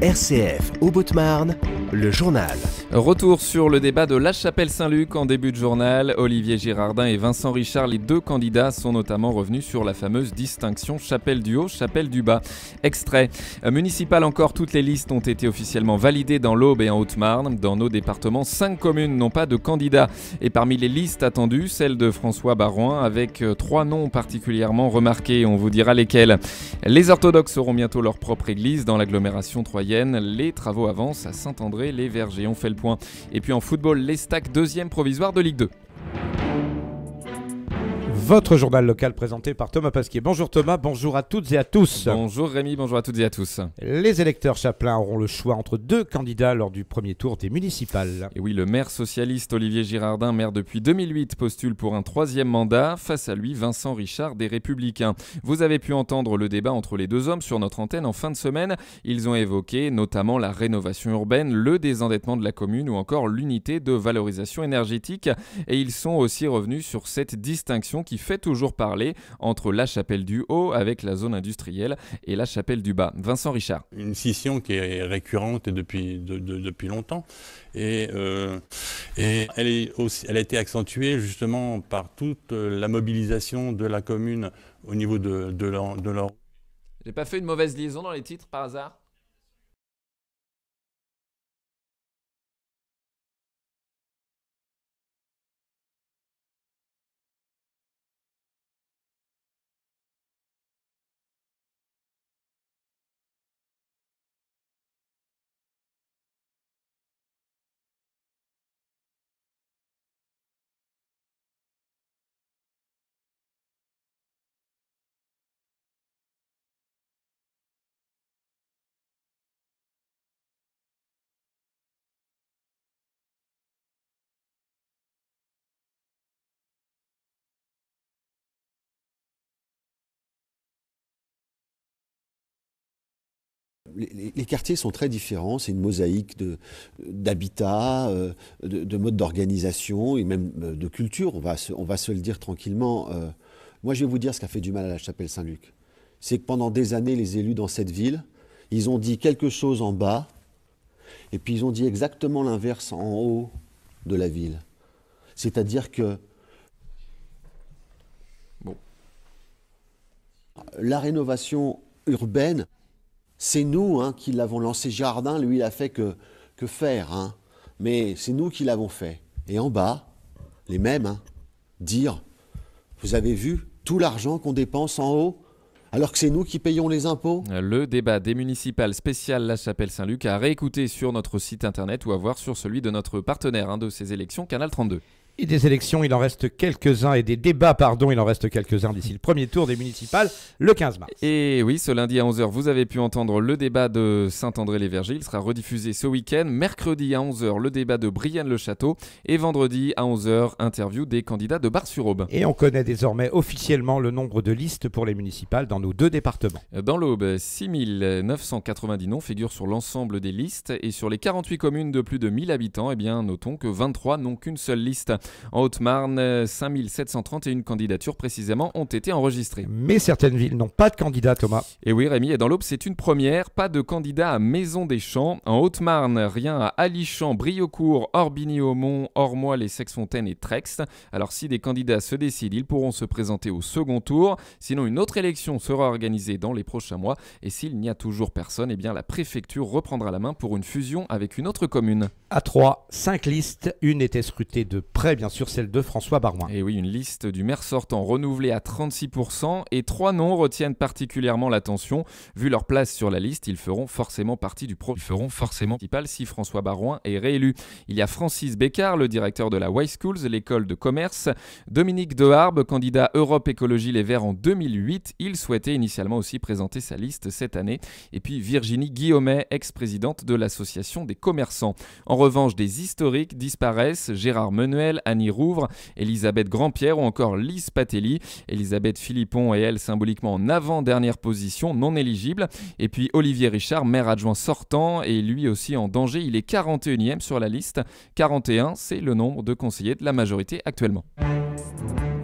RCF Haute-Marne, le journal. Retour sur le débat de La Chapelle-Saint-Luc en début de journal. Olivier Girardin et Vincent Richard, les deux candidats, sont notamment revenus sur la fameuse distinction Chapelle du Haut, Chapelle du Bas. Extrait. Municipal encore, toutes les listes ont été officiellement validées dans l'Aube et en Haute-Marne. Dans nos départements, 5 communes n'ont pas de candidats. Et parmi les listes attendues, celle de François Baroin, avec 3 noms particulièrement remarqués. On vous dira lesquels. Les orthodoxes auront bientôt leur propre église dans l'agglomération troyenne. Les travaux avancent à Saint-André-les-Vergers. On fait le point. Et puis en football, l'Estac, deuxième provisoire de Ligue 2. Votre journal local présenté par Thomas Pasquier. Bonjour Thomas, bonjour à toutes et à tous. Bonjour Rémi, bonjour à toutes et à tous. Les électeurs chapelains auront le choix entre 2 candidats lors du premier tour des municipales. Et oui, le maire socialiste Olivier Girardin, maire depuis 2008, postule pour un 3e mandat. Face à lui, Vincent Richard des Républicains. Vous avez pu entendre le débat entre les deux hommes sur notre antenne en fin de semaine. Ils ont évoqué notamment la rénovation urbaine, le désendettement de la commune ou encore l'unité de valorisation énergétique. Et ils sont aussi revenus sur cette distinction qui fait toujours parler entre la Chapelle du Haut avec la zone industrielle et la Chapelle du Bas. Vincent Richard. Une scission qui est récurrente depuis longtemps et elle a été accentuée justement par toute la mobilisation de la commune au niveau de leur... J'ai pas fait une mauvaise liaison dans les titres par hasard ? Les quartiers sont très différents, c'est une mosaïque d'habitat, de modes d'organisation et même de culture, on va se le dire tranquillement. Moi je vais vous dire ce qui a fait du mal à la Chapelle-Saint-Luc. C'est que pendant des années, les élus dans cette ville, ils ont dit quelque chose en bas, et puis ils ont dit exactement l'inverse en haut de la ville. C'est-à-dire que la rénovation urbaine, c'est nous qui l'avons lancé. Girardin, lui, il a fait que faire. Mais c'est nous qui l'avons fait. Et en bas, les mêmes, dire, vous avez vu tout l'argent qu'on dépense en haut alors que c'est nous qui payons les impôts. Le débat des municipales spéciales La Chapelle-Saint-Luc à réécouter sur notre site internet ou à voir sur celui de notre partenaire de ces élections, Canal 32. Et des élections, il en reste quelques-uns, et des débats, il en reste quelques-uns d'ici le premier tour des municipales, le 15 mars. Et oui, ce lundi à 11h, vous avez pu entendre le débat de Saint-André-les-Vergers. Il sera rediffusé ce week-end. Mercredi à 11h, le débat de Brienne-le-Château. Et vendredi à 11h, interview des candidats de Bar-sur-Aube. Et on connaît désormais officiellement le nombre de listes pour les municipales dans nos 2 départements. Dans l'Aube, 6990 noms figurent sur l'ensemble des listes. Et sur les 48 communes de plus de 1000 habitants, notons que 23 n'ont qu'une seule liste. En Haute-Marne, 5731 candidatures précisément ont été enregistrées. Mais certaines villes n'ont pas de candidat, Thomas. Et oui, Rémi, et dans l'Aube, c'est une première. Pas de candidat à Maison-des-Champs. En Haute-Marne, rien à Alichamps, Briaucourt, Orbigny-Aumont, Ormois, les Sexfontaines et Trex. Alors si des candidats se décident, ils pourront se présenter au second tour. Sinon, une autre élection sera organisée dans les prochains mois. Et s'il n'y a toujours personne, la préfecture reprendra la main pour une fusion avec une autre commune. À 3, 5 listes. Une était scrutée de près, bien sûr, celle de François Baroin. Et oui, une liste du maire sortant renouvelée à 36%. Et 3 noms retiennent particulièrement l'attention. Vu leur place sur la liste, ils feront forcément partie du municipal si François Baroin est réélu. Il y a Francis Bécard, le directeur de la Y Schools, l'école de commerce. Dominique Deharbe, candidat Europe Écologie Les Verts en 2008. Il souhaitait initialement aussi présenter sa liste cette année. Et puis Virginie Guillaumet, ex-présidente de l'association des commerçants. En revanche, des historiques disparaissent. Gérard Menuel, Annie Rouvre, Elisabeth Grandpierre ou encore Lise Patelli. Elisabeth Philippon et elle symboliquement en avant-dernière position, non éligible. Et puis Olivier Richard, maire adjoint sortant, et lui aussi en danger. Il est 41e sur la liste. 41, c'est le nombre de conseillers de la majorité actuellement.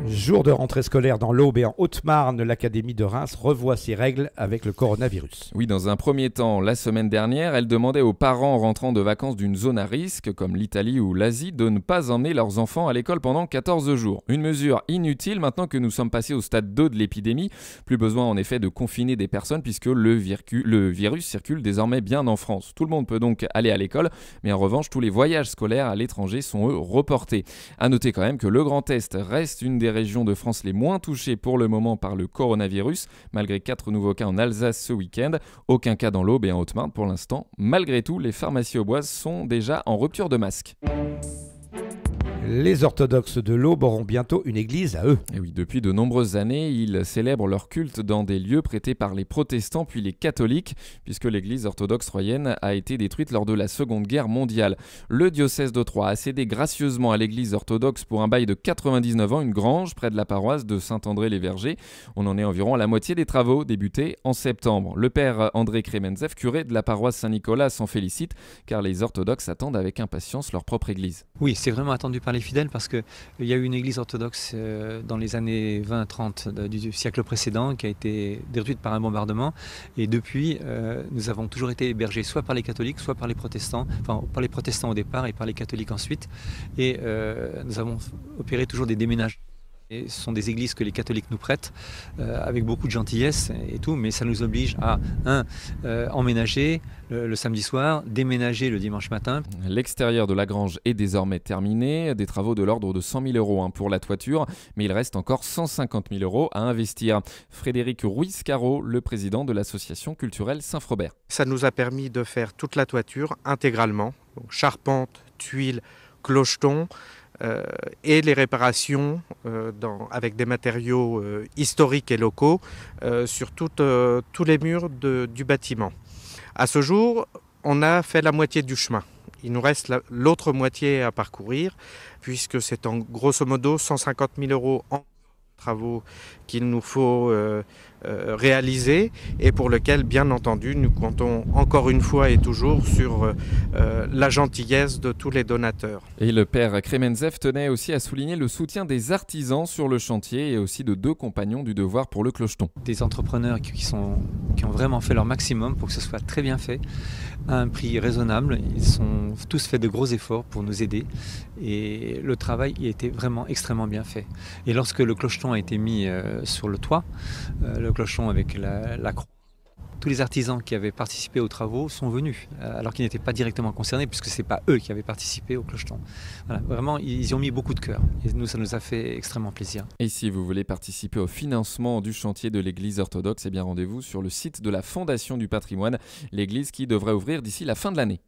Jour de rentrée scolaire dans l'Aube et en Haute-Marne, l'Académie de Reims revoit ses règles avec le coronavirus. Oui, dans un premier temps, la semaine dernière, elle demandait aux parents rentrant de vacances d'une zone à risque, comme l'Italie ou l'Asie, de ne pas emmener leurs enfants à l'école pendant 14 jours. Une mesure inutile maintenant que nous sommes passés au stade 2 de l'épidémie. Plus besoin en effet de confiner des personnes puisque le virus circule désormais bien en France. Tout le monde peut donc aller à l'école, mais en revanche, tous les voyages scolaires à l'étranger sont eux reportés. À noter quand même que le Grand Est reste une des régions de France les moins touchées pour le moment par le coronavirus, malgré 4 nouveaux cas en Alsace ce week-end, aucun cas dans l'Aube et en Haute-Marne pour l'instant. Malgré tout, les pharmacies auboises sont déjà en rupture de masques. Les orthodoxes de l'Aube auront bientôt une église à eux. Et oui, depuis de nombreuses années, ils célèbrent leur culte dans des lieux prêtés par les protestants puis les catholiques, puisque l'église orthodoxe troyenne a été détruite lors de la Seconde Guerre mondiale. Le diocèse de Troyes a cédé gracieusement à l'église orthodoxe pour un bail de 99 ans une grange près de la paroisse de Saint-André-les-Vergers. On en est environ à la moitié des travaux débutés en septembre. Le père André Kremenzev, curé de la paroisse Saint-Nicolas, s'en félicite car les orthodoxes attendent avec impatience leur propre église. Oui, c'est vraiment attendu par les fidèles parce qu'il y a eu une église orthodoxe dans les années 20-30 du siècle précédent qui a été détruite par un bombardement et depuis nous avons toujours été hébergés soit par les catholiques soit par les protestants, enfin par les protestants au départ et par les catholiques ensuite et nous avons opéré toujours des déménagements. Et ce sont des églises que les catholiques nous prêtent avec beaucoup de gentillesse et tout, mais ça nous oblige à emménager le samedi soir, déménager le dimanche matin. L'extérieur de la grange est désormais terminé, des travaux de l'ordre de 100 000 € pour la toiture, mais il reste encore 150 000 € à investir. Frédéric Ruiz-Caro, le président de l'association culturelle Saint-Frobert. Ça nous a permis de faire toute la toiture intégralement, donc charpente, tuiles, clochetons, et les réparations avec des matériaux historiques et locaux sur tous les murs du bâtiment. À ce jour, on a fait la moitié du chemin. Il nous reste l'autre moitié à parcourir, puisque c'est en grosso modo 150 000 € en travaux qu'il nous faut réaliser et pour lequel, bien entendu, nous comptons encore une fois et toujours sur la gentillesse de tous les donateurs. Et le père Kremenzev tenait aussi à souligner le soutien des artisans sur le chantier et aussi de 2 compagnons du devoir pour le clocheton. Des entrepreneurs qui ont vraiment fait leur maximum pour que ce soit très bien fait, à un prix raisonnable. Ils ont tous fait de gros efforts pour nous aider et le travail y a été vraiment extrêmement bien fait. Et lorsque le clocheton a été mis sur le toit, le clocheton avec la croix, tous les artisans qui avaient participé aux travaux sont venus, alors qu'ils n'étaient pas directement concernés, puisque ce n'est pas eux qui avaient participé au clocheton. Voilà, vraiment, ils y ont mis beaucoup de cœur. Et nous, ça nous a fait extrêmement plaisir. Et si vous voulez participer au financement du chantier de l'église orthodoxe, eh bien rendez-vous sur le site de la Fondation du patrimoine, l'église qui devrait ouvrir d'ici la fin de l'année.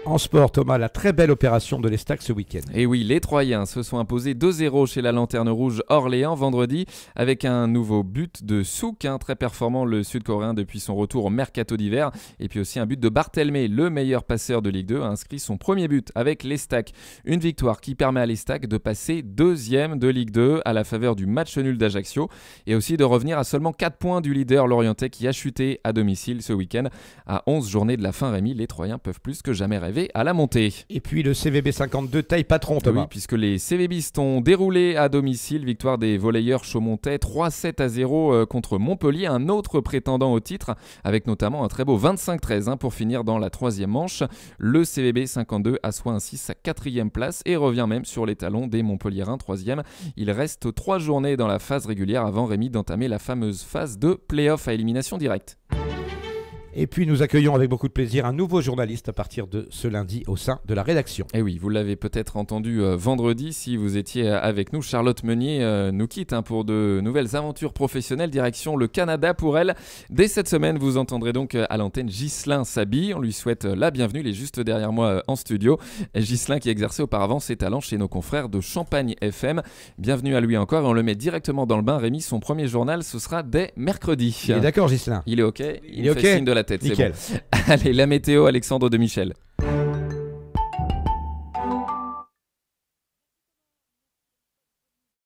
En sport, Thomas, la très belle opération de l'Estac ce week-end. Et oui, les Troyens se sont imposés 2-0 chez la Lanterne Rouge Orléans vendredi avec un nouveau but de Souk, très performant le Sud-Coréen depuis son retour au mercato d'hiver. Et puis aussi un but de Barthelmé, le meilleur passeur de Ligue 2, a inscrit son premier but avec l'Estac. Une victoire qui permet à l'Estac de passer 2e de Ligue 2 à la faveur du match nul d'Ajaccio et aussi de revenir à seulement 4 points du leader lorientais qui a chuté à domicile ce week-end. À 11 journées de la fin, Rémi, les Troyens peuvent plus que jamais rêver à la montée. Et puis le CVB 52 taille patron, Thomas. Oui, puisque les CVBistes ont déroulé à domicile, victoire des volleyeurs chaumontais 3-7-0 contre Montpellier, un autre prétendant au titre, avec notamment un très beau 25-13 pour finir dans la 3e manche. Le CVB 52 assoit ainsi sa 4e place et revient même sur les talons des Montpelliérains 3e. Il reste 3 journées dans la phase régulière avant, Rémi, d'entamer la fameuse phase de play-off à élimination directe. Et puis nous accueillons avec beaucoup de plaisir un nouveau journaliste à partir de ce lundi au sein de la rédaction. Et oui, vous l'avez peut-être entendu vendredi si vous étiez avec nous. Charlotte Meunier nous quitte pour de nouvelles aventures professionnelles, direction le Canada pour elle. Dès cette semaine, vous entendrez donc à l'antenne Ghislain Saby. On lui souhaite la bienvenue, il est juste derrière moi en studio. Ghislain qui exerçait auparavant ses talents chez nos confrères de Champagne FM. Bienvenue à lui encore et on le met directement dans le bain. Rémi, son premier journal, ce sera dès mercredi. Il est d'accord, Ghislain? Il est OK. Il est OK. Signe de la tête, nickel. C'est bon. Allez, la météo, Alexandre de Michel.